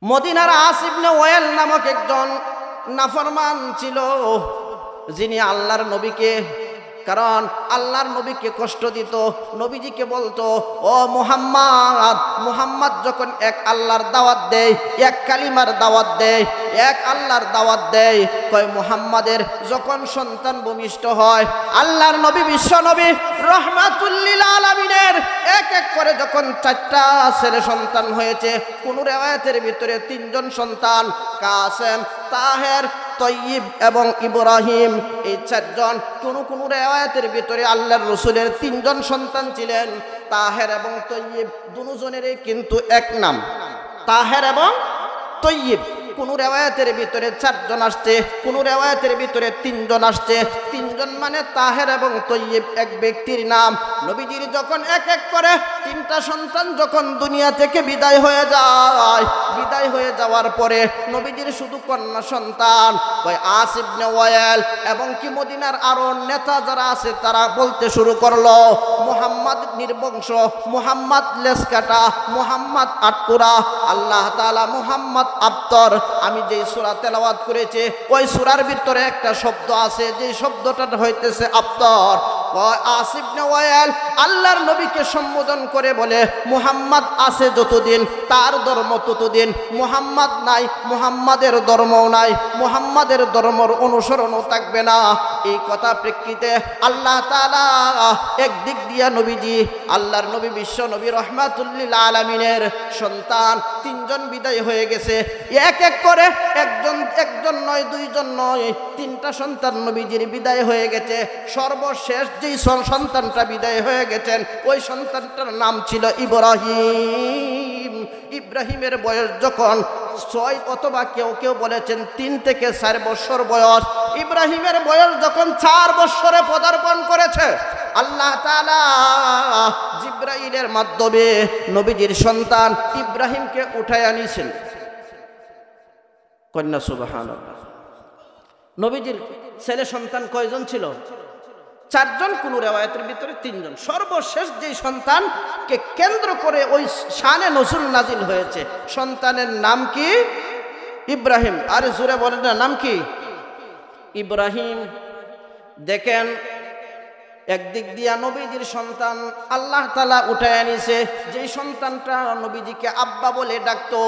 মদিনার আস ইবনে ওয়াইল নামক একজন নাফরমান ছিল, যিনি আল্লাহর নবীকে, কারণ আল্লাহর নবীকে কষ্ট দিত, নবীজিকে বলতো ও মুহাম্মদ, মুহাম্মদ যখন এক আল্লাহর দাওয়াত দেয়, এক কালিমার দাওয়াত দেয়, এক আল্লাহর দাওয়াত দেয়, কয় মুহাম্মাদের যখন সন্তান ভূমিষ্ঠ হয়, আল্লাহর নবী বিশ্ব নবী রহমাতুল লিল আলামিনের এক এক করে যখন 4টা ছেলে সন্তান হয়েছে, কোন রিওয়ায়াতের ভিতরে 3জন সন্তান, কাসেম, তাহের, তয়্যিব এবং ইব্রাহিম, এই 4জন। কোন রিওয়ায়াতের ভিতরে আল্লাহর রাসূলের 3জন সন্তান ছিলেন, তাহের এবং তয়্যিব, দুজনেরই কিন্তু এক নাম, তাহের এবং তয়্যিব। কোন রিওয়ায়াতের ভিতরে 4জন আসছে, কোন রিওয়ায়াতের ভিতরে 3জন আসছে। 3জন মানে তাহের এবং তয়্যিব এক ব্যক্তির নাম। নবীজির যখন এক এক করে 3টা সন্তান যখন দুনিয়া থেকে বিদায় হয়ে যায়, বিদায় হয়ে যাওয়ার পরে নবীজির শুধু কন্যা সন্তান ওই আস ইবনে ওয়াইল এবং কি মদিনার আরো নেতা যারা আছে তারা বলতে শুরু করলো, মুহাম্মদ নির্বংশ, মুহাম্মদ লেসকাটা, মুহাম্মদ আটকুরা, আল্লাহ তাআলা মুহাম্মদ আবতর। আমি যেই সূরা তেলাওয়াত করেছি ওই সূরার ভিতরে একটা শব্দ আছে, যে শব্দটা হইতেছে আবতর। আস ইবনে ওয়াইল আল্লাহর নবীকে সম্বোধন করে বলে, মুহাম্মদ আছে যতদিন তার ধর্ম ততদিন, মুহাম্মদ নাই মুহাম্মাদের ধর্মও নাই, মুহাম্মাদের ধর্মের অনুসরণও থাকবে না। এই কথা প্রেক্ষিতে আল্লাহ তাআলা একদিক দিয়া নবীজি, আল্লাহর নবী বিশ্ব নবী রহমাতুল লিল আলামিনের সন্তান 3জন বিদায় হয়ে গেছে। এক এক করে একজন নয়, 2জন নয়, 3টা সন্তান নবীজির বিদায় হয়ে গেছে। সর্বশেষ যেই সন্তানটা বিদায় হয়ে গেছেন ওই সন্তানটার নাম ছিল ইব্রাহিম। ইব্রাহিমের বয়স যখন 6 অথবা কেউ কেউ বলেছেন 3 থেকে 4 বছর বয়স, ইব্রাহিমের বয়স যখন 4 বছরে পদার্পণ করেছে, আল্লাহ তাআলা জিবরাইলের মাধ্যমে নবীজির সন্তান ইব্রাহিমকে উঠায় আনিছেন। কন্যা সুবহানাল্লাহ। নবীজির ছেলে সন্তান কয়জন ছিল? 4জন, কোন রিওয়ায়াতের ভিতরে 3জন। সর্বশেষ যেই সন্তানকে কেন্দ্র করে ওই শানে নজুল নাজিল হয়েছে, সন্তানের নাম কি? ইব্রাহিম। আরে জোরে বলেন না, নাম কি? ইব্রাহিম। দেখেন, একদিক দিয়া নবীজির সন্তান আল্লাহ তাআলা উঠায় আনিছে, যেই সন্তানটা নবীজিকে আব্বা বলে ডাকতো।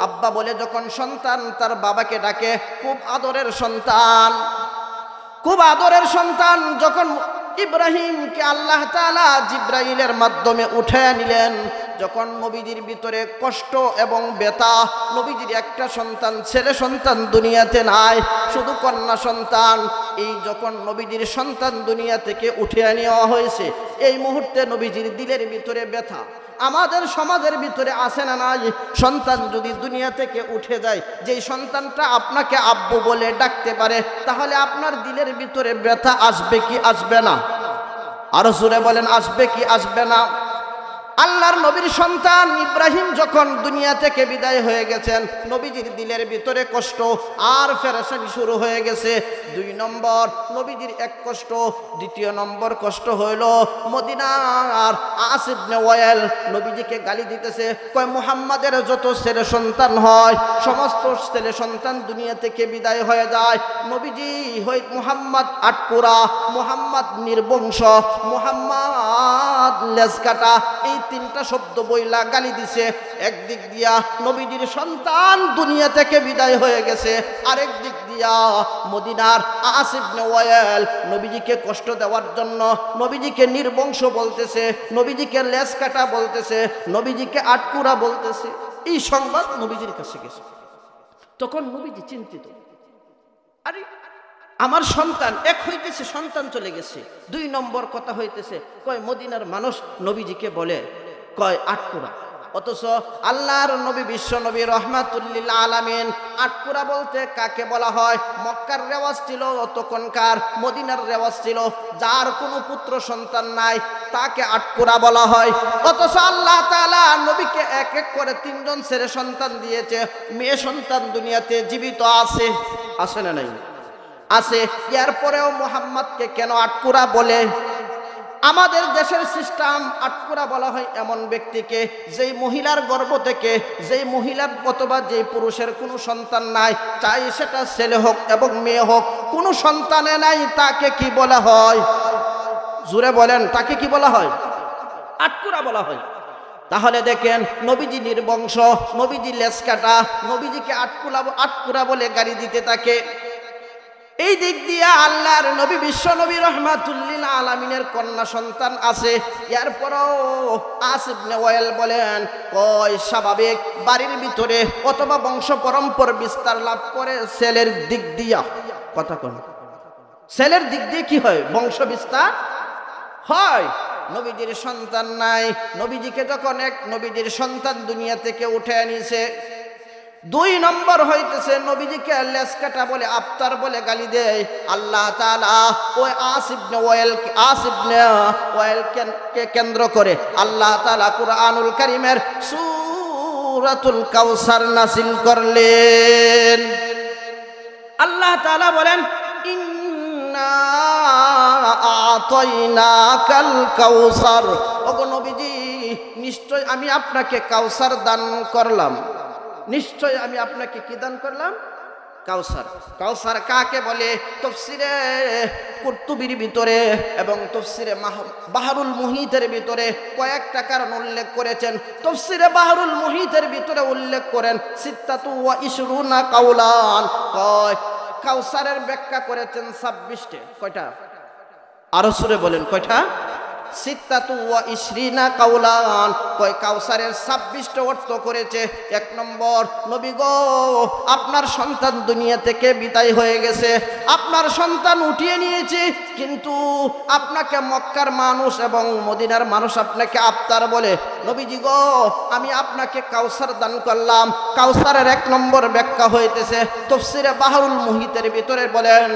আব্বা বলে যখন সন্তান তার বাবাকে ডাকে, খুব আদরের সন্তান, খুব আদরের সন্তান। যখন ইব্রাহিমকে আল্লাহ তাআলা জিবরাইলের মাধ্যমে উঠায় নিলেন, যখন নবীজির ভিতরে কষ্ট এবং ব্যথা, নবীজির একটা সন্তান, ছেলে সন্তান দুনিয়াতে নাই, শুধু কন্যা সন্তান। এই যখন নবীজির সন্তান দুনিয়া থেকে উঠিয়ে নেওয়া হয়েছে, এই মুহূর্তে নবীজির দিলের ভিতরে ব্যথা। আমাদের সমাজের ভিতরে আসে না নাই, সন্তান যদি দুনিয়া থেকে উঠে যায়, যেই সন্তানটা আপনাকে আব্বু বলে ডাকতে পারে, তাহলে আপনার দিলের ভিতরে ব্যথা আসবে কি আসবে না? আরো জোরে বলেন, আসবে কি আসবে না? আল্লাহর নবীর সন্তান ইব্রাহিম যখন দুনিয়া থেকে বিদায় হয়ে গেছেন, নবীজির দিলের ভিতরে কষ্ট আর পেরেশানি শুরু হয়ে গেছে। 2 নম্বর নবীজির এক কষ্ট, 2য় নম্বর কষ্ট হইল মদিনার আস ইবনে ওয়াইল নবীজিকে গালি দিতেছে, কয় মুহাম্মাদের যত ছেলে সন্তান হয় সমস্ত ছেলে সন্তান দুনিয়া থেকে বিদায় হয়ে যায়, নবীজি হই মুহাম্মদ আটকুরা, মুহাম্মদ নির্বংশ, মুহাম্মদ লেজকাটা, এই 3টা শব্দ বইলা গালি দিছে। একদিক দিয়া নবীজির সন্তান দুনিয়া থেকে বিদায় হয়ে গেছে, আরেক দিক দিয়া মদিনার আস ইবনে ওয়াইল নবীজিকে কষ্ট দেওয়ার জন্য নবীজিকে নির্বংশ বলতেছে, নবীজিকে লেজ কাটা বলতেছে, নবীজিকে আটকুরা বলতেছে। এই সংবাদ নবীজির কাছে গেছে। তখন নবীজি চিন্তিত, আরে আমার সন্তান এক হইতেছে, সন্তান চলে গেছে। 2 নম্বর কথা হইতেছে, কয় মদিনার মানুষ নবীজিকে বলে, কয় আটকুরা। অথচ আল্লাহর নবী বিশ্ব নবী রহমাতুল লিল আলামিন, আটকুরা বলতে কাকে বলা হয়? মক্কার রেওয়াজ ছিল তখনকার, মদিনার রেওয়াজ ছিল যার কোনো পুত্র সন্তান নাই তাকে আটকুরা বলা হয়। অথচ আল্লাহ তাআলা নবীকে এক এক করে 3জন ছেলে সন্তান দিয়েছে, মেয়ে সন্তান দুনিয়াতে জীবিত আছে, আছে না নাই? আছে। এরপরেও মুহাম্মদকে কেন আটকুরা বলে? আমাদের দেশের সিস্টেম আটকুরা বলা হয় এমন ব্যক্তিকে যেই মহিলার গর্ভ থেকে, যেই মহিলার অথবা যেই পুরুষের কোনো সন্তান নাই, চাই সেটা ছেলে হোক এবং মেয়ে হোক, কোনো সন্তানে নাই, তাকে কি বলা হয়? জুড়ে বলেন, তাকে কি বলা হয়? আটকুরা বলা হয়। তাহলে দেখেন, নবীজি নির্বংশ, নবীজি লেজ কাটা, নবীজিকে আটকুরা বলে গাড়ি দিতে থাকে। এই দিক দিয়ে আল্লাহর নবী বিশ্ব নবী রহমাতুল্লিল আলামিনের কন্যা সন্তান আছে। এরপরও আস ইবনে ওয়াইল বলেন, কয় স্বাভাবিক বাড়ির ভিতরে অথবা বংশ পরম্পরা বিস্তার লাভ করে ছেলের দিক দিয়া। কথা কোন? ছেলের দিক দিয়ে কি হয়? বংশ বিস্তার হয়। নবীজির সন্তান নাই, নবীজিকে যখন এক নবীজির সন্তান দুনিয়া থেকে উঠে আনিছে, 2 নম্বর হইতেছে নবীজিকে লেজ কাটা বলে, আফতার বলে গালি দেয় আল্লাহ তাআলা। ওই আস ইবনে ওয়াইলকে কেন্দ্র করে আল্লাহ তাআলা কুরআনুল কারীমের সূরাতুল কাউসার নাযিল করলেন। আল্লাহ তাআলা বলেন, ইন্না আতাইনাকাল কাউসার। ওগো নবীজি, নিশ্চয় আমি আপনাকে কাউসার দান করলাম। নিশ্চয় আমি আপনাকে কি দান করলাম? কাউসার। কাউসার কাকে বলে? তাফসীরে কুরতুবীর ভিতরে এবং তাফসীরে বাহরুল মুহিতের ভিতরে কয়েকটা কারণ উল্লেখ করেছেন। তাফসীরে বাহরুল মুহিতের ভিতরে উল্লেখ করেন 26 কাউলান। কাউসারের ব্যাখ্যা করেছেন 26টা। কয়টা? আরো সুরে বলেন, কয়টা? 26 কাউলান। কয় কাউসারের 26টা অর্থ করেছে। 1 নম্বর, নবী গো, আপনার সন্তান দুনিয়া থেকে বিদায় হয়ে গেছে, আপনার সন্তান উঠিয়ে নিয়েছে, কিন্তু আপনাকে মক্কার মানুষ এবং মদিনার মানুষ আপনাকে আফতার বলে। নবীজি গো, আমি আপনাকে কাউসার দান করলাম। কাউসারের 1 নম্বর ব্যাখ্যা হইতেছে তাফসীরে বাহরুল মুহিতের ভিতরে বলেন,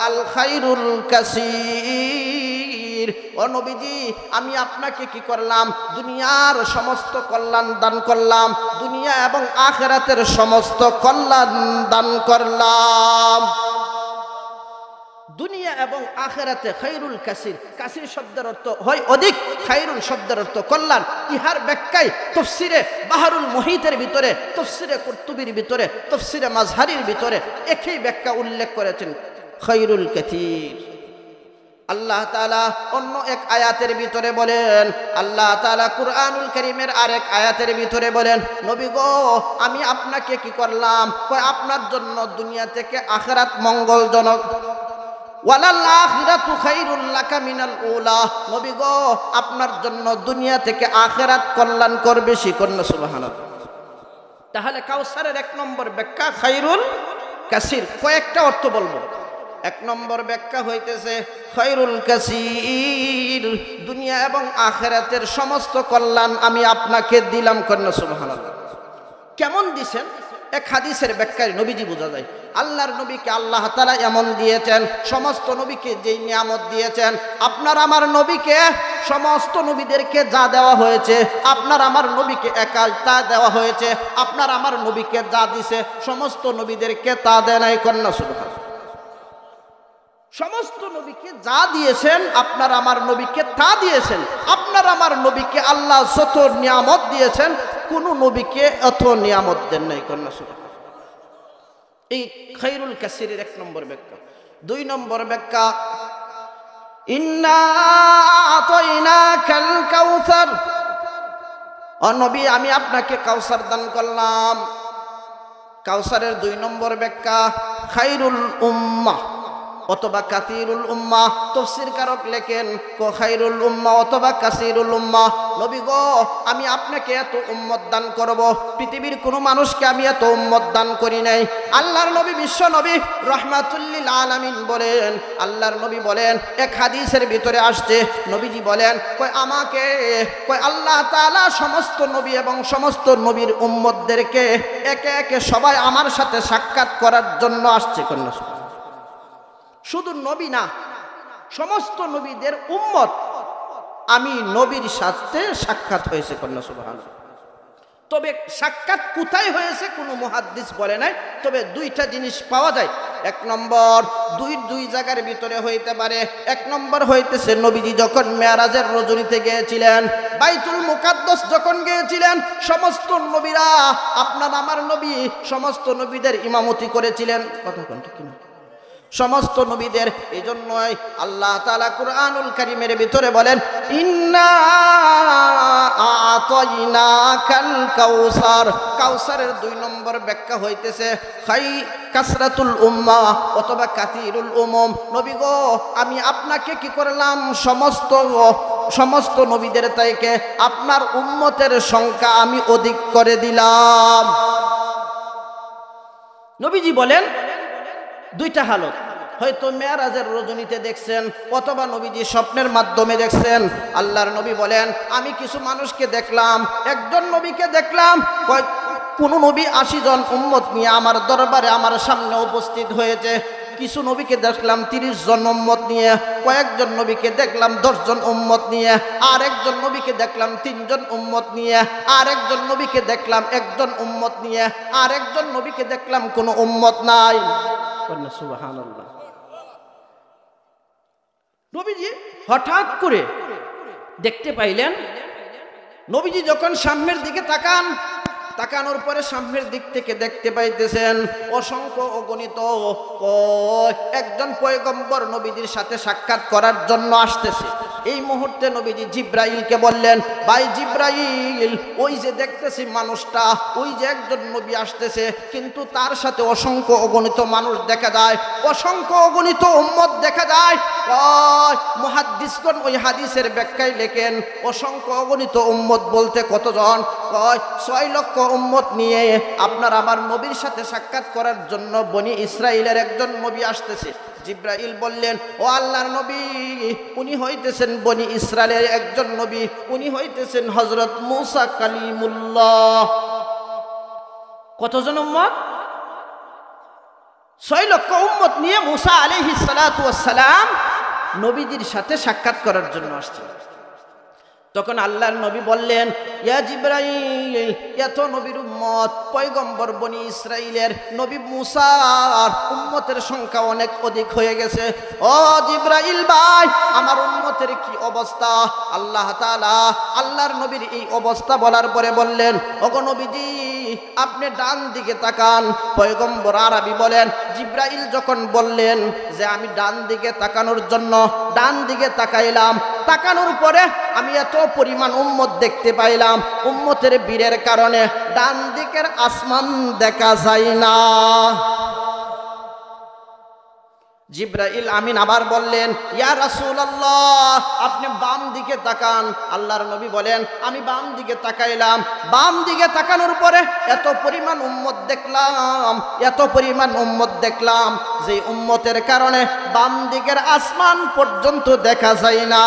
আল খায়রুল কাসীর। ও নবীজি, আমি আপনাকে কি করলাম? দুনিয়ার সমস্ত কল্যাণ দান করলাম, দুনিয়া এবং আখিরাতের সমস্ত কল্যাণ দান করলাম। দুনিয়া এবং আখিরাতে খায়রুল কাসীর। কাসীর শব্দের অর্থ হয় অধিক, খায়রুল শব্দের অর্থ কল্যাণ। ইহার ব্যাখ্যায় তাফসীরে বাহরুল মুহিতের ভিতরে, তাফসীরে কুরতুবীর ভিতরে, তাফসীরে মাজহারির ভিতরে একই ব্যাখ্যা উল্লেখ করেছেন, খায়রুল কাসীর। আল্লাহ তাআলা অন্য এক আয়াতের ভিতরে বলেন, আল্লাহ তাআলা কুরআনুল কারীমের আরেক আয়াতের ভিতরে বলেন, নবী গো, আমি আপনাকে কি করলাম? কয় আপনার জন্য দুনিয়া থেকে আখিরাত মঙ্গলজনক। ওয়ালাল আখিরাতু খায়রুল লাকা মিনাল উলা। নবী গো, আপনার জন্য দুনিয়া থেকে আখিরাত কল্যাণকর বেশি। কন্যা সুবহানাল্লাহ। তাহলে কাউসারের 1 নম্বর ব্যাখ্যা খায়রুল কাসীর। কয়েকটা অর্থ বলবো। 1 নম্বর ব্যাখ্যা হইতেছে খায়রুল কাসীর, দুনিয়া এবং আখিরাতের সমস্ত কল্যাণ আমি আপনাকে দিলাম। কন্যা সুবহানাল্লাহ। কেমন দিছেন? এক হাদিসের ব্যাখ্যায় নবীজি বোঝা যায়। আল্লাহর নবীকে আল্লাহ তাআলা এমন দিয়েছেন, সমস্ত নবীকে যেই নিয়ামত দিয়েছেন, আপনার আমার নবীকে সমস্ত নবীদেরকে যা দেওয়া হয়েছে, আপনার আমার নবীকে একা তা দেওয়া হয়েছে। আপনার আমার নবীকে যা দিছে, সমস্ত নবীদেরকে তা দেয় নাই। কন্যা সুবহানাল্লাহ। সমস্ত নবীকে যা দিয়েছেন, আপনার আমার নবীকে তা দিয়েছেন। আপনার আমার নবীকে আল্লাহ যত নিয়ামত দিয়েছেন, কোন নবীকে অত নিয়ামত দেন নাই। কন্যা সুবহানাল্লাহ। এই খায়রুল কাসীরের 1 নম্বর ব্যাখ্যা। 2 নম্বর ব্যাখ্যা, ইন্না আতাইনাকাল কাউসার। ও নবী, আমি আপনাকে কাউসার দান করলাম। কাউসারের 2 নম্বর ব্যাখ্যা খায়রুল উম্মাহ অথবা কাসীরুল উম্মাহ। তাফসীর কারক লেখেন খায়রুল উম্মাহ অথবা কাসীরুল উম্মাহ। নবী গো, আমি আপনাকে এত উম্মত দান করব, পৃথিবীর কোনো মানুষকে আমি এত উম্মত দান করি নাই। আল্লাহর নবী বিশ্ব নবী রাহমাতুল্লিল আলামিন বলেন, আল্লাহর নবী বলেন, এক হাদিসের ভিতরে আসছে, নবীজি বলেন, আমাকে আল্লাহ তাআলা সমস্ত নবী এবং সমস্ত নবীর উম্মতদেরকে একে একে সবাই আমার সাথে সাক্ষাৎ করার জন্য আসছে। কন্যা শুধু নবী না, সমস্ত নবীদের উম্মত আমি নবীর সাথে সাক্ষাৎ হয়েছে। কন্যা সুবহানাল্লাহ। তবে সাক্ষাৎ কোথায় হয়েছে কোনো মুহাদ্দিস বলে নাই, তবে 2টা জিনিস পাওয়া যায়। এক নম্বর দুই জায়গার ভিতরে হইতে পারে। এক নম্বর হইতেছে নবীজি যখন মেরাজের রজনীতে গিয়েছিলেন, বাইতুল মুকাদ্দাস যখন গিয়েছিলেন, সমস্ত নবীরা, আপনার আমার নবী সমস্ত নবীদের ইমামতি করেছিলেন। কথা কোন ঠিক না? সমস্ত নবীদের। এই জন্যই আল্লাহ তাআলা কুরআনুল কারীমের ভিতরে বলেন, ইন্না আতাইনাকাল কাউসার। কাউসারের 2 নম্বর ব্যাখ্যা হইতেছে কাসরাতুল উম্মাহ অথবা কাসিরুল উমুম। নবী গো, আমি আপনাকে কি করলাম, সমস্ত নবীদের থেকে আপনার উম্মতের সংখ্যা আমি অধিক করে দিলাম। নবীজি বলেন 2টা হালত, হয়তো মেরাজের রজনীতে দেখছেন অথবা নবীজি স্বপ্নের মাধ্যমে দেখছেন। আল্লাহর নবী বলেন, আমি কিছু মানুষকে দেখলাম, একজন নবীকে দেখলাম, কোন নবী 80 জন উম্মত নিয়ে আমার দরবারে আমার সামনে উপস্থিত হয়েছে। কিছু নবীকে দেখলাম 30 জন উম্মত নিয়ে, কয়েকজন নবীকে দেখলাম 10 জন উম্মত নিয়ে, আর একজন নবীকে দেখলাম 3 জন উম্মত নিয়ে, আর একজন নবীকে দেখলাম 1 জন উম্মত নিয়ে, আর একজন নবীকে দেখলাম কোনো উম্মত নাই। সুবহানাল্লাহ। নবীজি হঠাৎ করে দেখতে পাইলেন, নবীজি যখন সামনের দিকে তাকানোর পরে সামনের দিক থেকে দেখতে পাইতেছেন অসংখ্য অগণিত একজন পয়গম্বর নবীজির সাথে সাক্ষাৎ করার জন্য আসতেছে। এই মুহূর্তে নবীজি জিব্রাইলকে বললেন, ভাই জিব্রাইল, ওই যে দেখতেছি মানুষটা, ওই যে একজন নবী আসতেছে, কিন্তু তার সাথে অসংখ্য অগণিত মানুষ দেখা যায়, অসংখ্য অগণিত উম্মত দেখা যায়। মুহাদ্দিসগণ ওই হাদিসের ব্যাখ্যায় লেখেন, অসংখ্য অগণিত উম্মত বলতে কতজন? 6 লক্ষ উম্মত নিয়ে আপনার আমার নবীর সাথে সাক্ষাৎ করার জন্য বনি ইসরাইলের একজন নবী আসতেছে। জিব্রাইল বললেন, ও আল্লাহর নবী, উনি হইতেছেন বনি ইসরাইলের একজন নবী, উনি হইতেছেন হযরত মূসা কালিমুল্লাহ। কতজন উম্মত? 6 লক্ষ উম্মত নিয়ে মূসা আলাইহিস সালাতু ওয়াস সালাম নবীজির সাথে সাক্ষাৎ করার জন্য আসছেন। তখন আল্লাহর নবী বললেন, ইয়া জিব্রাইল, এত নবীর উম্মত, পয়গম্বর বনি ইসরাইলের নবী মূসার উম্মতের সংখ্যা অনেক অধিক হয়ে গেছে। ও জিব্রাইল ভাই, আমার উম্মতের কি অবস্থা? আল্লাহ তাআলা আল্লাহর নবীর এই অবস্থা বলার পরে বললেন, ওগো নবীজি, আপনি ডান দিকে তাকান। পয়গম্বর আরবি বলেন, জিব্রাইল যখন বললেন যে আমি ডান দিকে তাকানোর জন্য ডান দিকে তাকাইলাম, তাকানোর পরে আমি এত পরিমাণ উম্মত দেখতে পাইলাম, উম্মতের ভিড়ের কারণে ডান দিকের আসমান দেখা যায় না। জিব্রাইল আমিন আবার বললেন, ইয়া রাসূলুল্লাহ, আপনি বাম দিকে তাকান। আল্লাহর নবী বলেন, আমি বাম দিকে তাকাইলাম, বাম দিকে তাকানোর পরে এত পরিমাণ উম্মত দেখলাম যে উম্মতের কারণে বাম দিকের আসমান পর্যন্ত দেখা যায় না।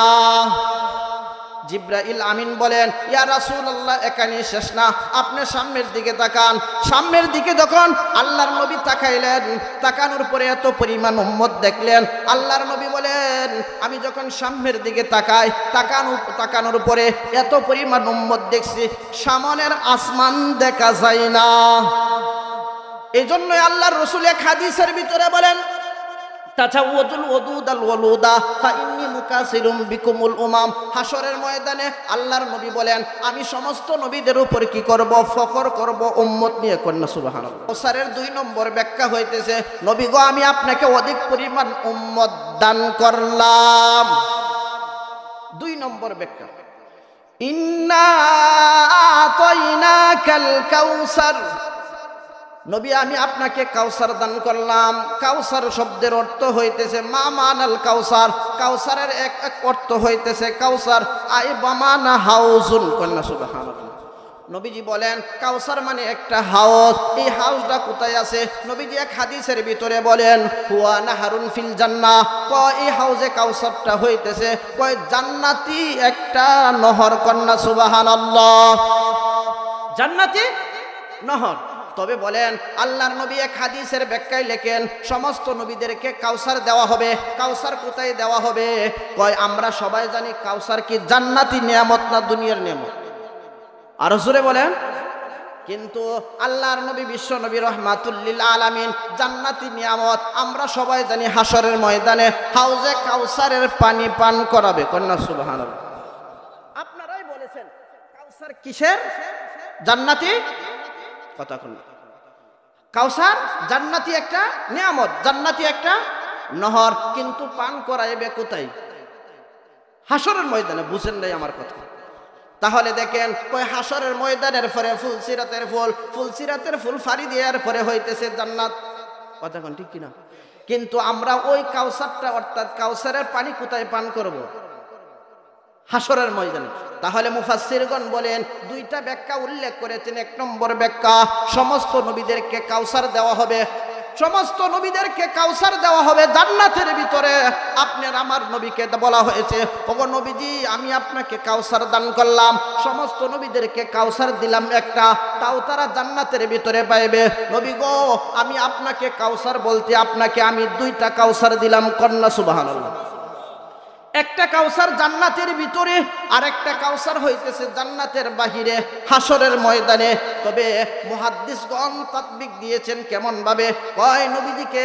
জিব্রাইল আমিন বলেন, ইয়া রাসূলুল্লাহ, এখানে শেষ না, আপনি সামনের দিকে তাকান। সামনের দিকে যখন আল্লাহর নবী তাকাইলেন, তাকানোর পরে এত পরিমাণ উম্মত দেখলেন। আল্লাহর নবী বলেন, আমি যখন সামনের দিকে তাকাই, তাকানোর পরে এত পরিমাণ উম্মত দেখছি, সামনের আসমান দেখা যায় না। এই জন্যই আল্লাহর রাসূল এক হাদিসের ভিতরে বলেন, তাজাওয়াজুল ওদুদাল ওয়ালুদা ফাইন্নী মুকাসিরুম বিকুমুল উমাম। হাসরের ময়দানে আল্লাহর নবী বলেন, আমি সমস্ত নবীদের উপর কি করব? ফখর করব উম্মত নিয়ে। কন্যা সুবহানাল্লাহ। কাউসারের 2 নম্বর ব্যাখ্যা হইতেছে, নবী গো, আমি আপনাকে অধিক পরিমাণ উম্মত দান করলাম। 2 নম্বর ব্যাখ্যা, ইন্না আতাইনাকাল কাউসার। নবী, আমি আপনাকে কাউসার দান করলাম। কাউসার শব্দের অর্থ হইতেছে মা মানাল কাউসার। কাউসারের এক অর্থ হইতেছে কাউসার আই বামানা হাউজুন। কন্যা সুবহানাল্লাহ। নবীজি বলেন, কাউসার মানে একটা হাউস। এই হাউসটা কোথায় আছে? নবীজি এক হাদিসের ভিতরে বলেন, হুয়া নাহারুন ফিল জান্নাহ। এই হাউজে কাউসারটা হইতেছে জান্নাতি একটা নহর। কন্যা সুবহানাল্লাহ। জান্নাতি নহর। তবে বলেন, আল্লাহর নবী এক হাদিসের ব্যাখ্যায় লেখেন, সমস্ত নবীদেরকে কাউসার দেওয়া হবে। কাউসার কোথায় দেওয়া হবে? আমরা সবাই জানি কাউসার কি জান্নাতি নিয়ামত না দুনিয়ার নিয়ামত? আরো জোরে বলেন। কিন্তু আল্লাহর নবী বিশ্ব নবী রহমাতুল লিল আলামিন জান্নাতি নিয়ামত আমরা সবাই জানি হাসরের ময়দানে হাউজে কাউসারের পানি পান করাবে। কন্যা সুবহানাল্লাহ। আপনারাই বলেছেন কাউসার কিসের? জান্নাতি। কথা কোন? কাউসার জান্নাতি একটা নিয়ামত, জান্নাতি একটা নহর, কিন্তু পান করাইবে কোথায়? হাসরের ময়দানে। বুঝেন নাই আমার কথা? তাহলে দেখেন ওই হাসরের ময়দানের পরে ফুলসিরাতের ফুল, ফুলসিরাতের ফুল ফাড়ি দেওয়ার পরে হইতেছে জান্নাত। কথা কোন ঠিক কিনা? কিন্তু আমরা ওই কাউসারটা অর্থাৎ কাউসারের পানি কোথায় পান করব? হাসরের ময়দানে। তাহলে মুফাসসিরগণ বলেন দুইটা ব্যাখ্যা উল্লেখ করেছেন। এক নম্বর ব্যাখ্যা, সমস্ত নবীদেরকে কাউসার দেওয়া হবে, সমস্ত নবীদেরকে কাউসার দেওয়া হবে জান্নাতের ভিতরে। আপনার আমার নবীকে বলা হয়েছে, ওগো নবীজি আমি আপনাকে কাউসার দান করলাম, সমস্ত নবীদেরকে কাউসার দিলাম একটা, তাও তারা জান্নাতের ভিতরে পাইবে। নবী গো আমি আপনাকে কাউসার বলতে আপনাকে আমি দুইটা কাউসার দিলাম। কন্যা সুবহানাল্লাহ। একটা কাউসার জান্নাতের ভিতরে আর একটা কাউসার হইতেছে জান্নাতের বাহিরে হাসরের ময়দানে। তবে মুহাদ্দিসগণ তাতবিক দিয়েছেন কেমন ভাবে? কয় নবীজিকে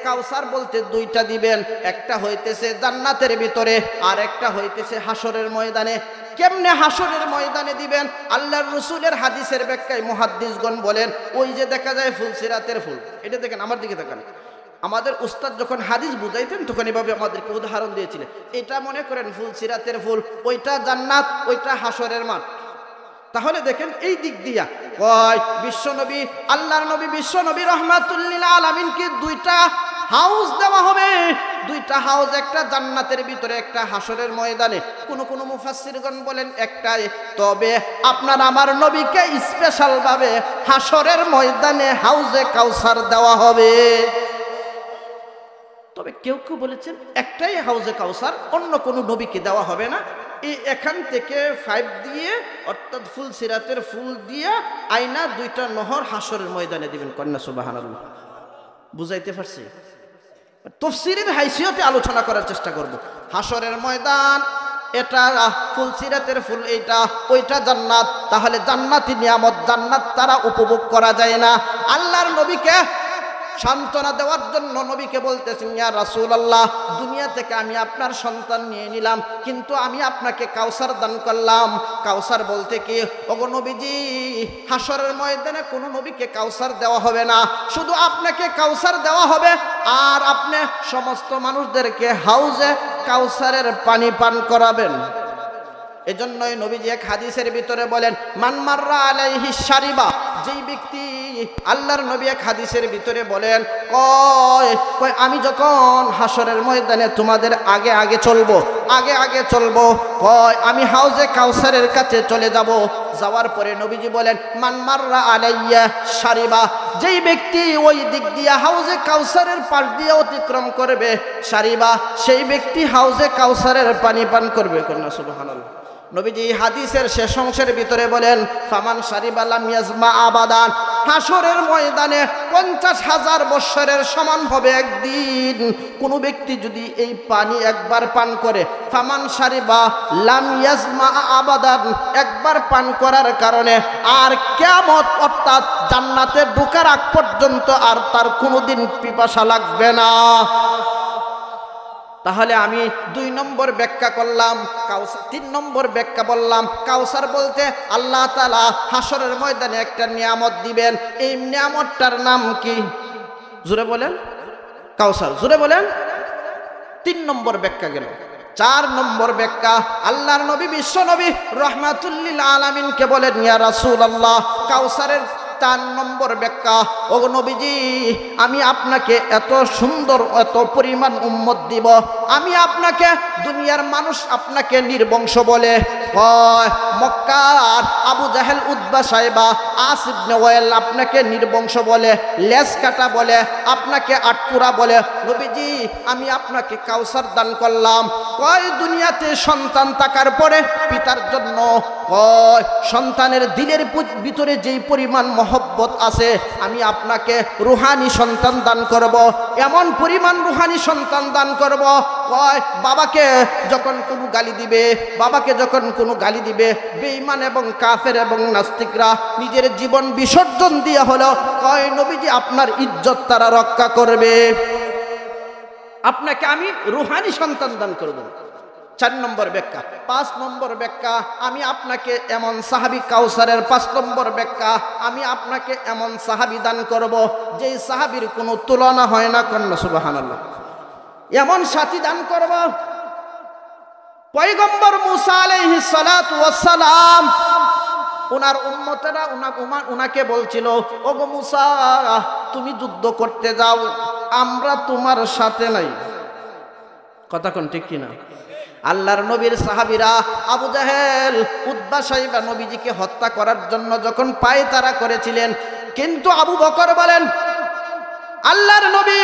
কাউসার বলতে দুইটা দিবেন, একটা হইতেছে জান্নাতের ভিতরে আর একটা হইতেছে হাসরের ময়দানে। কেমনে হাসরের ময়দানে দিবেন? আল্লাহর রাসূলের হাদিসের ব্যাখ্যায় মুহাদ্দিসগণ বলেন ওই যে দেখা যায় ফুলসিরাতের ফুল, এটা দেখেন, আমার দিকে তাকান। আমাদের উস্তাদ যখন হাদিস বুঝাইতেন তখন এভাবে আমাদেরকে উদাহরণ দিয়েছিলেন। এটা মনে করেন ফুলসিরাতের ফুল, ওইটা জান্নাত, ওইটা হাসরের মাঠ। তাহলে দেখেন এই দিক দিয়া কয় বিশ্বনবী আল্লাহর নবী বিশ্বনবী রাহমাতুল লিল আলামিনকে দুইটা হাউস দেওয়া হবে, দুইটা হাউস, একটা জান্নাতের ভিতরে একটা হাসরের ময়দানে। কোন মুফাসসিরগণ বলেন একটাই। তবে আপনার আমার নবীকে স্পেশাল ভাবে হাসরের ময়দানে হাউজে কাউসার দেওয়া হবে। তবে কেউ কেউ বলেছেন একটাই হাউজে কাউসার, অন্য কোনো নবীকে দেওয়া হবে না। এই এখান থেকে 5 দিয়ে অর্থাৎ ফুলসিরাতের ফুল দিয়ে আয়না দুইটা নহর হাসরের ময়দানে দিবেন। কন্যা সুবহানাল্লাহ। বুঝাইতে পারছি? তাফসীরের হাইসিয়তে আলোচনা করার চেষ্টা করব। হাসরের ময়দান এটা ফুলসিরাতের ফুল, এইটা ওইটা জান্নাত। তাহলে জান্নাতি নিয়ামত, জান্নাত তারা উপভোগ করা যায় না। আল্লাহর নবীকে সান্ত্বনা দেওয়ার জন্য নবীকে বলতেছেন ইয়া রাসূলুল্লাহ দুনিয়া থেকে আমি আপনার সন্তান নিয়ে নিলাম, কিন্তু আমি আপনাকে কাউসার দান করলাম। কাউসার বলতে কি? ওগো নবীজি হাসরের ময়দানে কোনো নবীকে কাউসার দেওয়া হবে না, শুধু আপনাকে কাউসার দেওয়া হবে আর আপনি সমস্ত মানুষদেরকে হাউজে কাউসারের পানি পান করাবেন। এজন্যই নবীজি এক হাদিসের ভিতরে বলেন মান মাররা আলাইহি শারিবা, যেই ব্যক্তি আল্লাহর নবী এক হাদিসের ভিতরে বলেন কয় আমি যখন হাসরের ময়দানে তোমাদের আগে আগে চলবো, আগে আগে চলবো, কয় আমি হাউজে কাউসারের কাছে চলে যাব। যাওয়ার পরে নবীজি বলেন মান মাররা আলাইয়া শারিবা, যেই ব্যক্তি ওই দিক দিয়ে হাউজে কাউসারের পাশ দিয়ে অতিক্রম করবে, শারিবা সেই ব্যক্তি হাউজে কাউসারের পানি পান করবে। কন্যা সুবহানাল্লাহ। নবীজি হাদিসের শেষ অংশের ভিতরে বলেন ফামান শারিবা লাম ইয়াজমা আবাদান, হাসরের ময়দানে 50,000 বৎসরের সমান হবে একদিন কোন ব্যক্তি যদি এই পানি একবার পান করে। ফামান শারিবা লাম ইয়াজমা আবাদান, একবার পান করার কারণে আর কিয়ামত অর্থাৎ জান্নাতে ঢোকার আগ পর্যন্ত আর তার কোনোদিন পিপাসা লাগবে না। তাহলে আমি 2 নম্বর ব্যাখ্যা করলাম কাউসার। 3 নম্বর ব্যাখ্যা বললাম কাউসার বলতে আল্লাহ তাআলা হাসরের ময়দানে একটা নিয়ামত দিবেন। এই নিয়ামতটার নাম কি? জোরে বলেন। কাউসার। জোরে বলেন। 3 নম্বর ব্যাখ্যা গেল। 4 নম্বর ব্যাখ্যা আল্লাহর নবী বিশ্ব নবী রাহমাতুল লিল আলামিনকে বলেন ইয়া রাসূলুল্লাহ কাউসারের 4 নম্বর ব্যাখ্যা, ও নবীজি আমি আপনাকে এত সুন্দর এত পরিমাণ উম্মত দিব, আমি আপনাকে দুনিয়ার মানুষ আপনাকে নির্বংশ বলে, মক্কার আবু জাহেল উতবা সাইবা আস ইবনে ওয়াইল আপনাকে নির্বংশ বলে, লেজ কাটা বলে, আপনাকে আটপুরা বলে। নবীজি আমি আপনাকে কাউসার দান করলাম। কয় দুনিয়াতে সন্তান থাকার পরে পিতার জন্য কয় সন্তানের দিলের ভিতরে যেই পরিমাণ মহব্বত আছে আমি আপনাকে রুহানি সন্তান দান করব, এমন পরিমাণ রুহানি সন্তান দান করব কয় বাবাকে যখন কোনো গালি দিবে, বাবাকে যখন কোনো গালি দিবে, বেঈমান এবং কাফের এবং নাস্তিকরা নিজের জীবন বিসর্জন দিয়ে হলো কয় নবীজি আপনার ইজ্জত তারা রক্ষা করবে, আপনাকে আমি রুহানি সন্তান দান করব। 4 নম্বর ব্যাখ্যা। 5 নম্বর ব্যাখ্যা, আমি আপনাকে এমন সাহাবী কাউসারের 5 নম্বর ব্যাখ্যা, আমি আপনাকে এমন সাহাবী দান করব যেই সাহাবীর কোনো তুলনা হয় না। কন্যা সুবহানাল্লাহ। এমন সাথী দান করব, পয়গম্বর মুসা আলাইহিস সালাতু ওয়াস সালাম ওনার উম্মতেরা ওনাকে বলছিল, ওগো মুসা তুমি যুদ্ধ করতে যাও, আমরা তোমার সাথে নাই। কথা কোন ঠিক কিনা? আল্লাহর নবীর সাহাবীরা আবু জাহেল, উতবা সাইবা নবীজিকে হত্যা করার জন্য যখন পায়তারা করেছিলেন, কিন্তু আবু বকর বলেন, আল্লাহর নবী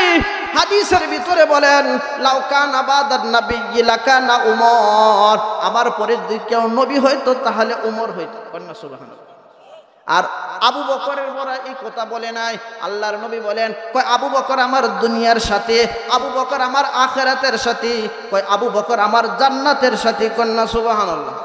হাদিসের ভিতরে বলেন লাউ কানা বাদান নাবিয়্যি লাকানা উমর, আমার পরে যদি কেউ নবী হইতো তাহলে উমর হইতো। কন্যা সুবহানাল্লাহ। আর আবু বকরের বড় এই কথা বলে নাই, আল্লাহর নবী বলেন কয় আবু বকর আমার দুনিয়ার সাথে, আবু বকর আমার আখিরাতের সাথে, কয় আবু বকর আমার জান্নাতের সাথে। কন্যা সুবহানাল্লাহ।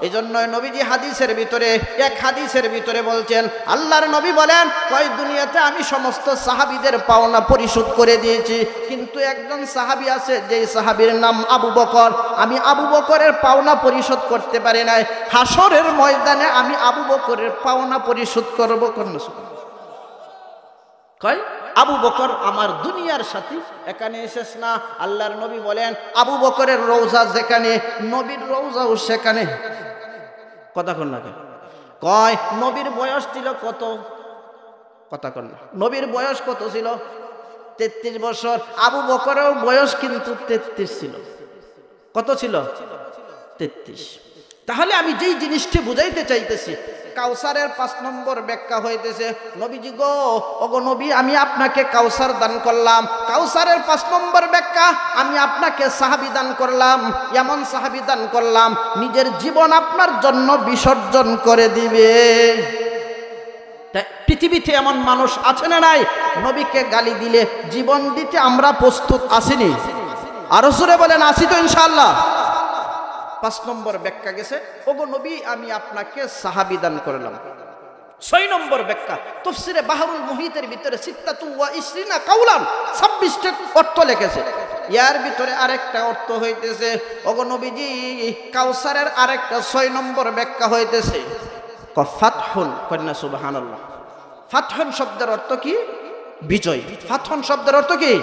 এই জন্যই নবীজি হাদিসের ভিতরে, এক হাদিসের ভিতরে বলছেন, আল্লাহর নবী বলেন কয় দুনিয়াতে আমি সমস্ত সাহাবীদের পাওনা পরিশোধ করে দিয়েছি, কিন্তু একজন সাহাবী আছে যেই সাহাবীর নাম আবু বকর, আমি আবু বকরের পাওনা পরিশোধ করতে পারি নাই, হাসরের ময়দানে আমি আবু বকরের পাওনা পরিশোধ করব। কয় আবু বকর আমার দুনিয়ার সাথী। এখানে শেষ না, আল্লাহর নবী বলেন আবু বকরের রওজা যেখানে, নবীর রওজাও সেখানে। কথা কন না কয় নবীর বয়স ছিল কত? কথা কন না, নবীর বয়স কত ছিল? 33 বছর। আবু বকরের বয়স কিন্তু 33 ছিল। কত ছিল? 33। তাহলে আমি যেই জিনিসটি বুঝাইতে চাইতেছি, কাউসারের 5 নম্বর ব্যাখ্যা হইতেছে, নবীজি গো, ওগো নবী আমি আপনাকে কাউসার দান করলাম। কাউসারের 5 নম্বর ব্যাখ্যা, আমি আপনাকে সাহাবী দান করলাম, এমন সাহাবী দান করলাম নিজের জীবন আপনার জন্য বিসর্জন করে দিবে। পৃথিবীতে এমন মানুষ আছে না নাই, নবীকে গালি দিলে জীবন দিতে আমরা প্রস্তুত আসিনি? আরো জোরে বলেন আসি তো ইনশাআল্লাহ। 5 নম্বর ব্যাখ্যা গেছে, ওগো নবী আমি আপনাকে সাহাবী দান করলাম। 6 নম্বর ব্যাখ্যা, তাফসীরে বাহরুল মুহিতের ভিতরে 26 কাউলান 26টা অর্থ লিখেছে। ইয়ার ভিতরে আরেকটা অর্থ হইতেছে, ওগো নবীজি কাউসারের আরেকটা 6 নম্বর ব্যাখ্যা হইতেছে ফাতহুন। কন্যা সুবহানাল্লাহ। ফাতহুন শব্দের অর্থ কি? বিজয়। ফাতহুন শব্দের অর্থ কি?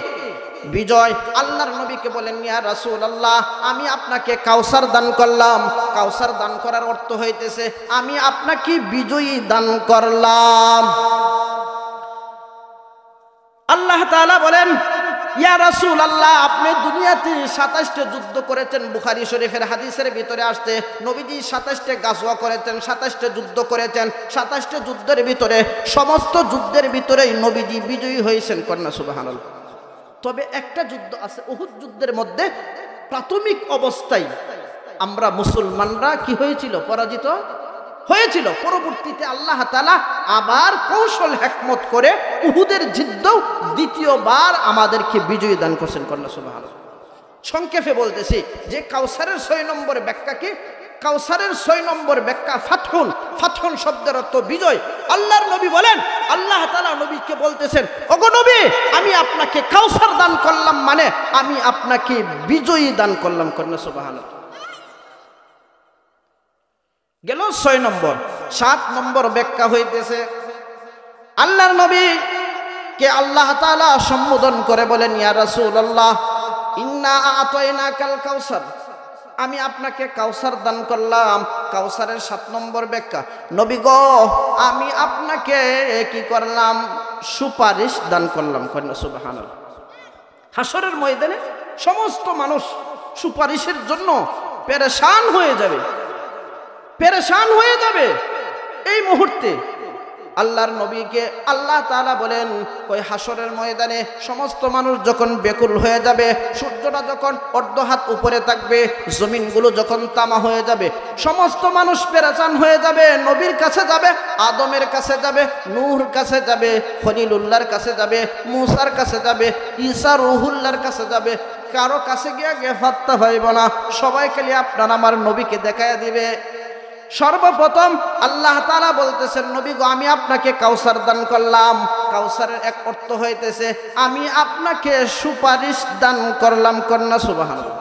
বিজয়। আল্লাহর নবীকে বলেন ইয়া রাসূলুল্লাহ আমি আপনাকে কাউসার দান করলাম। কাউসার দান করার অর্থ হইতেছে আমি আপনাকে বিজয়ী দান করলাম। আল্লাহ তাআলা বলেন ইয়া রাসূলুল্লাহ আপনি দুনিয়াতে 27টা যুদ্ধ করেছেন। বুখারী শরীফের হাদিসের ভিতরে আসছে নবীজি 27টা গাজওয়া করেছেন, 27টা যুদ্ধ করেছেন। 27টা যুদ্ধের ভিতরে সমস্ত যুদ্ধের ভিতরেই নবীজি বিজয়ী হয়েছেন। কন্যা সুবহানাল্লাহ। তবে একটা যুদ্ধ আছে, উহুদ যুদ্ধের মধ্যে প্রাথমিক অবস্থায় আমরা মুসলমানরা কি হয়েছিল? পরাজিত হয়েছিল। পরবর্তীতে আল্লাহ তাআলা আবার কৌশল হিকমত করে উহুদের যুদ্ধেও দ্বিতীয়বার আমাদেরকে বিজয় দান করেছেন। কন্যা সুবহানাল্লাহ। সংক্ষেপে বলতেছি যে কাউসারের 6 নম্বর ব্যাখ্যা কি? কাউসারের 6 নম্বর ব্যাখ্যা ফাতহুন। ফাতহুন শব্দের অর্থ বিজয়। আল্লাহর নবী বলেন, আল্লাহ তাআলা নবীকে বলতেছেন ওগো নবী আমি আপনাকে কাউসার দান করলাম, মানে আমি আপনাকে বিজয়ী দান করলাম। কন্যা সুবহানাল্লাহ। গেল 6 নম্বর। 7 নম্বর ব্যাখ্যা হইতেছে আল্লাহর নবী কে আল্লাহ তাআলা সম্বোধন করে বলেন ইয়া রাসূলুল্লাহ ইন্না আ'তাইনাকাল কাউসার, আমি আপনাকে কাউসার দান করলাম। কাউসারের 7 নম্বর ব্যাখ্যা নবী গো আমি আপনাকে কি করলাম? সুপারিশ দান করলাম। কন্যা সুবহানাল্লাহ। হাসরের ময়দানে সমস্ত মানুষ সুপারিশের জন্য পেরেশান হয়ে যাবে, পেরেশান হয়ে যাবে। এই মুহূর্তে আল্লাহর নবীকে আল্লাহ তাআলা বলেন ওই হাসরের ময়দানে সমস্ত মানুষ যখন বেকুল হয়ে যাবে, সূর্যটা যখন অর্ধ হাত উপরে থাকবে, জমিনগুলো যখন তামা হয়ে যাবে, সমস্ত মানুষ পেরেশান হয়ে যাবে। নবীর কাছে যাবে, আদমের কাছে যাবে, নূহর কাছে যাবে, খলিলুল্লাহর কাছে যাবে, মুসার কাছে যাবে, ঈসা রুহুল্লাহর কাছে যাবে। কারো কাছে গিয়া পাত্তা পাইব না, সবাই খালি আপনার আমার নবীকে দেখাইয়া দিবে। সর্বপ্রথম আল্লাহ তাআলা বলতেছেন, নবী গো আমি আপনাকে কাউসার দান করলাম। কাউসারের এক অর্থ হইতেছে আমি আপনাকে সুপারিশ দান করলাম। কন্যা সুবহানাল্লাহ।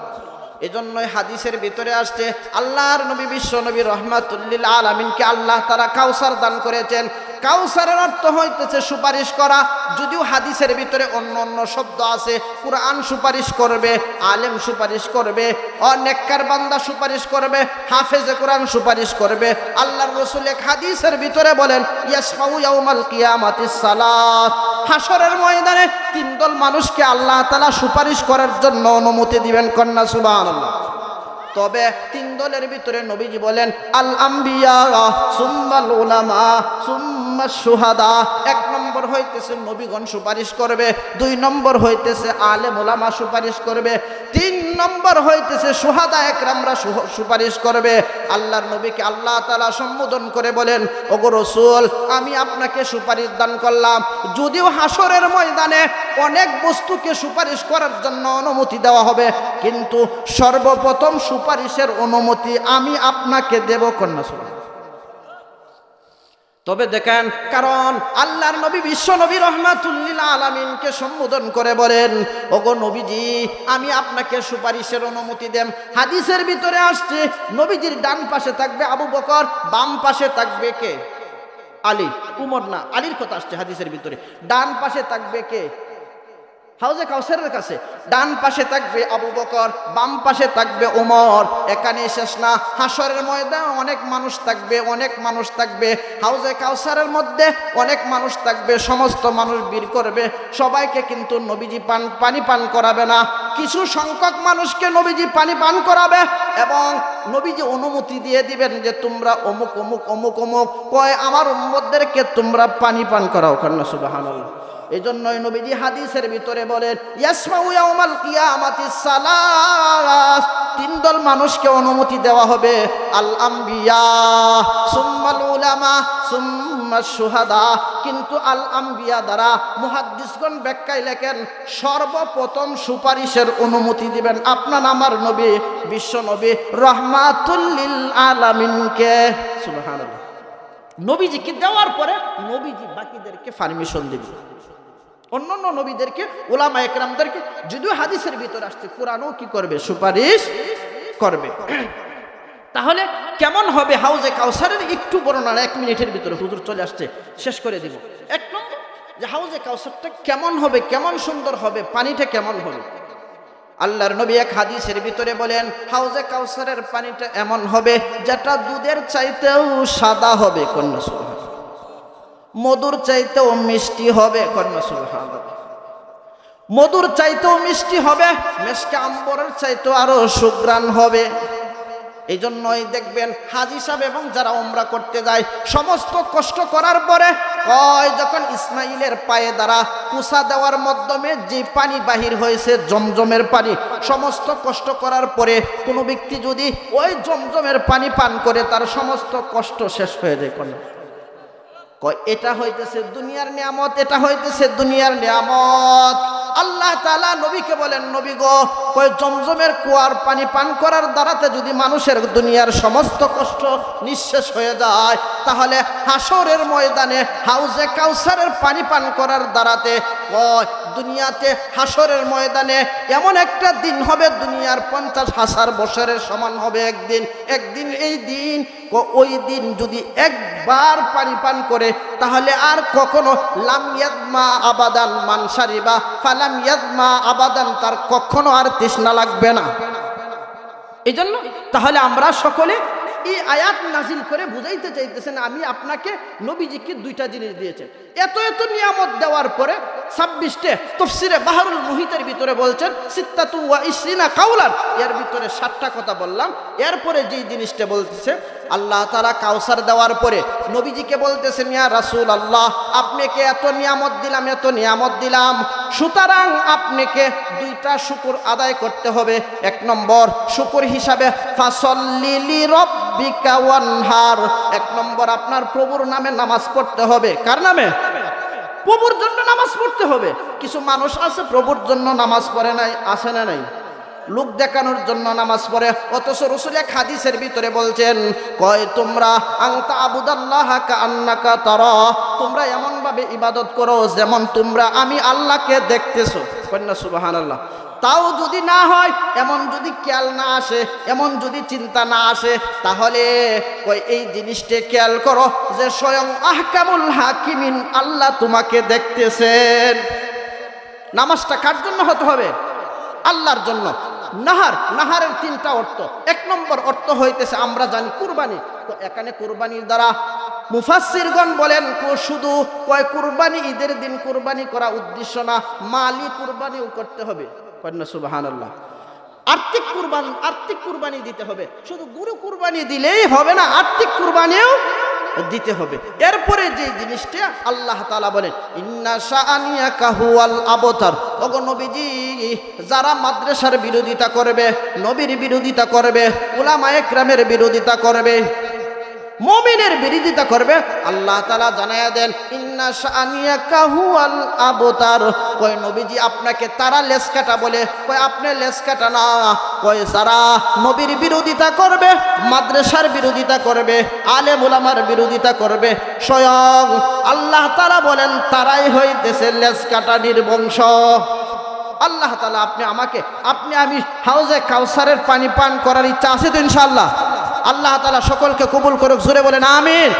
এজন্যই হাদিসের ভিতরে আসছে আল্লাহর নবী বিশ্ব নবী রহমাতুল লিল আলামিনকে আল্লাহ তাআলা কাউসার দান করেছেন। কাউসারের অর্থ হইতেছে সুপারিশ করা। যদিও হাদিসের ভিতরে অন্য অন্য শব্দ আছে, কুরআন সুপারিশ করবে, আলেম সুপারিশ করবে, নেককার বান্দা সুপারিশ করবে, হাফেজে কোরআন সুপারিশ করবে। আল্লাহর রাসূল এক হাদিসের ভিতরে বলেন ইয়াসফাউ ইয়াউমাল কিয়ামাতিস সালাত, হাসরের ময়দানে তিন দল মানুষকে আল্লাহ তাআলা সুপারিশ করার জন্য অনুমতি দিবেন। কন্যা সুবহানাল্লাহ। তবে তিন দলের ভিতরে নবীজি বলেন আল আম্বিয়া সুম্মাল উলামা সুম্মাশ শুহাদা। এক নম্বর হইতেছে নবীগণ সুপারিশ করবে, দুই নম্বর হইতেছে আলেম উলামা সুপারিশ করবে, তিন নম্বর হইতেছে শুহাদা একরামরা সুপারিশ করবে। আল্লাহর নবীকে আল্লাহ তাআলা সম্বোধন করে বলেন ওগো রাসূল আমি আপনাকে সুপারিশ দান করলাম। যদিও হাসরের ময়দানে অনেক বস্তুকে সুপারিশ করার জন্য অনুমতি দেওয়া হবে, কিন্তু সর্বপ্রথম সুপারিশের অনুমতি আমি আপনাকে দেব। কন্যা সুবহানাল্লাহ। তবে দেখেন, কারণ আল্লাহর নবী বিশ্ব নবী রহমাতুল লিল আলামিনকে সম্বোধন করে বলেন ওগো নবীজি আমি আপনাকে সুপারিশের অনুমতি দেন। হাদিসের ভিতরে আসছে নবীজির ডান পাশে থাকবে আবু বকর, বাম পাশে থাকবে কে? আলী। উমর না, আলীর কথা আসছে হাদিসের ভিতরে। ডান পাশে থাকবে কে? হাউজে কাউসারের কাছে ডান পাশে থাকবে আবু বকর, বাম পাশে থাকবে ওমর। এখানে শেষ না, হাসরের ময়দানে অনেক মানুষ থাকবে, অনেক মানুষ থাকবে। হাউজে কাউসারের মধ্যে অনেক মানুষ থাকবে, সমস্ত মানুষ ভিড় করবে। সবাইকে কিন্তু নবীজি পানি পান করাবে না, কিছু সংখ্যক মানুষকে নবীজি পানি পান করাবে এবং নবীজি অনুমতি দিয়ে দিবেন যে তোমরা অমুক অমুক অমুক অমুক কয় আমার উম্মতদেরকে তোমরা পানি পান করাও। কন্যা সুবহানাল্লাহ। এই জন্যই নবীজি হাদিসের ভিতরে বলেন ইয়াসমাউ ইয়াউমাল কিয়ামাতিস সালাস, তিন দল মানুষকে অনুমতি দেওয়া হবে আল আম্বিয়া সুম্মাল উলামা সুম্মাশ শুহাদা। কিন্তু আল আম্বিয়া দ্বারা মুহাদ্দিসগণ ব্যাখ্যায় লেখেন সর্বপ্রথম সুপারিশের অনুমতি দিবেন আপনার আমার নবী বিশ্ব নবী রহমাতুল লিল আলামিনকে। সুবহানাল্লাহ। নবীজিকে দেওয়ার পরে নবীজি বাকিদেরকে পারমিশন দিবেন, অন্যান্য নবীদেরকে উলামা একরামদেরকে। যদিও হাদিসের ভিতরে আসছে কোরআনও কি করবে? সুপারিশ করবে। তাহলে কেমন হবে হাউজে কাউসারের একটু বর্ণনা 1 মিনিটের ভিতরে হুজুর চলে আসছে, শেষ করে দিব। এক নম্বর যে হাউজে কাউসারটা কেমন হবে, কেমন সুন্দর হবে, পানিটা কেমন হবে। আল্লাহর নবী এক হাদিসের ভিতরে বলেন হাউজে কাউসারের পানিটা এমন হবে যেটা দুধের চাইতেও সাদা হবে। কন্যা সুবহানাল্লাহ। মধুর চাইতেও মিষ্টি হবে। কন্যা সুবহানাল্লাহ। মধুর চাইতেও মিষ্টি হবে, মেশকে আম্বরের চাইতেও আরো সুগ্রাণ হবে। এই জন্যই দেখবেন হাজী সাহেব এবং যারা উমরা করতে যায় সমস্ত কষ্ট করার পরে যখন ইসমাইলের পায়ে দ্বারা কুসা দেওয়ার মাধ্যমে যে পানি বাহির হয়েছে জমজমের পানি, সমস্ত কষ্ট করার পরে কোনো ব্যক্তি যদি ওই জমজমের পানি পান করে তার সমস্ত কষ্ট শেষ হয়ে যায়। এটা হইতেছে দুনিয়ার নিয়ামত, এটা হইতেছে দুনিয়ার নিয়ামত। আল্লাহ তাআলা নবীকে বলেন নবী গো কই জমজমের কুয়ার পানি পান করার দ্বারাতে যদি মানুষের দুনিয়ার সমস্ত কষ্ট নিঃশেষ হয়ে যায়, তাহলে হাসরের ময়দানে হাউজে কাউসারের পানি পান করার দ্বারাতে দুনিয়াতে হাসরের ময়দানে এমন একটা দিন হবে দুনিয়ার 50,000 বছরের সমান হবে। একদিন এই দিন ওই দিন যদি একবার পানি পান করে তাহলে আর কখনো লাম ইয়াদমা আবাদান মান শারিবা ফালাম ইয়াদমা আবাদান, তার কখনো আর তৃষ্ণা লাগবে না। এই জন্য তাহলে আমরা সকলে এই আয়াত নাজিল করে বুঝাইতে চাইতেছেন আমি আপনাকে নবীজিকে দুইটা জিনিস দিয়েছেন। এত এত নিয়ামত দেওয়ার পরে 26টে তাফসীরে বাহরুল মুহিতের ভিতরে বলছেন সিত্তাতু ওয়া ইসরিনা কাউলান, এর ভিতরে 7টা কথা বললাম। এরপরে যেই জিনিসটা বলতেছে আল্লাহ তাআলা কাউসার দেওয়ার পরে নবীজিকে বলতেছেন ইয়া রাসূলুল্লাহ আপনাকে এত নিয়ামত দিলাম, এত নিয়ামত দিলাম, সুতরাং আপনাকে 2টা শুকর আদায় করতে হবে। 1 নম্বর শুকর হিসাবে ফাসল্লি লিরাব্বিকা ওয়ানহার, 1 নম্বর আপনার প্রভুর নামে নামাজ পড়তে হবে। কার নামে? প্রভুর জন্য নামাজ পড়তে হবে। কিছু মানুষ আছে প্রভুর জন্য নামাজ পড়ে নাই, আসে না নাই, লোক দেখানোর জন্য নামাজ পড়ে। অথচ রাসূল এক হাদিসের ভিতরে বলছেন, কয় তোমরা আনতা আবুদাল্লাহ কাআন্নাকা তারা, তোমরা এমন ভাবে ইবাদত করো যেমন তোমরা আমি আল্লাহকে দেখতেছো। কন্যা সুবহানাল্লাহ। তাও যদি না হয়, এমন যদি খেয়াল না আসে, এমন যদি চিন্তা না আসে, তাহলে কই এই জিনিসটা খেয়াল করো যে স্বয়ং আহকামুল হাকিমিন আল্লাহ তোমাকে দেখতেছেন। নামাজটা কার জন্য হতে হবে? আল্লাহর জন্য। নাহারের তিনটা অর্থ। এক নম্বর অর্থ হইতেছে আমরা জানি কুরবানি। তো এখানে কুরবানির দ্বারা মুফাসসিরগণ বলেন শুধু কয় কুরবানি ঈদের দিন কুরবানি করা উদ্দেশ্য না, মালি কুরবানিও করতে হবে। কন্যা সুবহানাল্লাহ। আর্থিক কুরবানি দিতে হবে। শুধু গরু কুরবানি দিলেই হবে না, আর্থিক কুরবানিও দিতে হবে। এরপরে যে জিনিসটা আল্লাহ তাআলা বলেন, ইন্না শাআনিয়াকা হুয়াল আবতার। ওগো নবীজি, যারা মাদ্রাসার বিরোধিতা করবে, নবীর বিরোধিতা করবে, উলামায়ে কেরামের বিরোধিতা করবে, মুমিনের বিরোধিতা করবে, আল্লাহ তাআলা জানায়া দেন ইন্না শাআনিয়াকা হুয়াল আবতার। কয় নবীজি আপনাকে তারা লেজ কাটা বলে, কয় আপনি লেজ কাটা না। কয় যারা নবীর বিরোধিতা করবে, মাদ্রাসার বিরোধিতা করবে, আলেম উলামার বিরোধিতা করবে, স্বয়ং আল্লাহ তাআলা বলেন তারাই হইতেছে লেজ কাটানির বংশ। আল্লাহ তাআলা আপনি আমি হাউজে কাউসারের পানি পান করার ইচ্ছা আছে তো ইনশাআল্লাহ? আল্লাহ তাআলা সকলকে কবুল করুক, জোরে বলেন আমিন।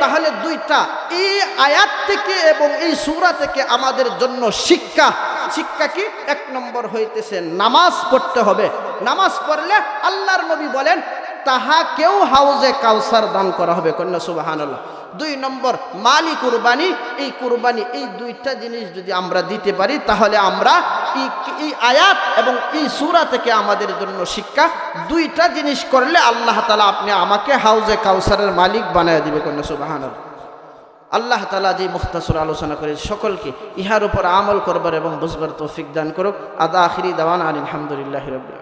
তাহলে দুইটা এই আয়াত থেকে এবং এই সূরা থেকে আমাদের জন্য শিক্ষা কি? এক নম্বর হইতেছে নামাজ পড়তে হবে। নামাজ পড়লে আল্লাহর নবী বলেন তাহাকেও হাউজে কাউসার দান করা হবে। কন্যা সুবহানাল্লাহ। দুই নম্বর মালি কুরবানি। এই কুরবানি, এই দুইটা জিনিস যদি আমরা দিতে পারি, তাহলে আমরা এই আয়াত এবং এই সূরা থেকে আমাদের জন্য শিক্ষা, দুইটা জিনিস করলে আল্লাহ তাআলা আপনি আমাকে হাউজে কাউসারের মালিক বানায় দিবে। কন্যা সুবহানাল্লাহ। আল্লাহ তাআলা যে মুখতাসর আলোচনা করে সকলকে ইহার উপর আমল করবার এবং বুঝবার তৌফিক দান করুক। আদা আখিরি দাওয়ানা আলহামদুলিল্লাহি রাব্বিল আলামিন।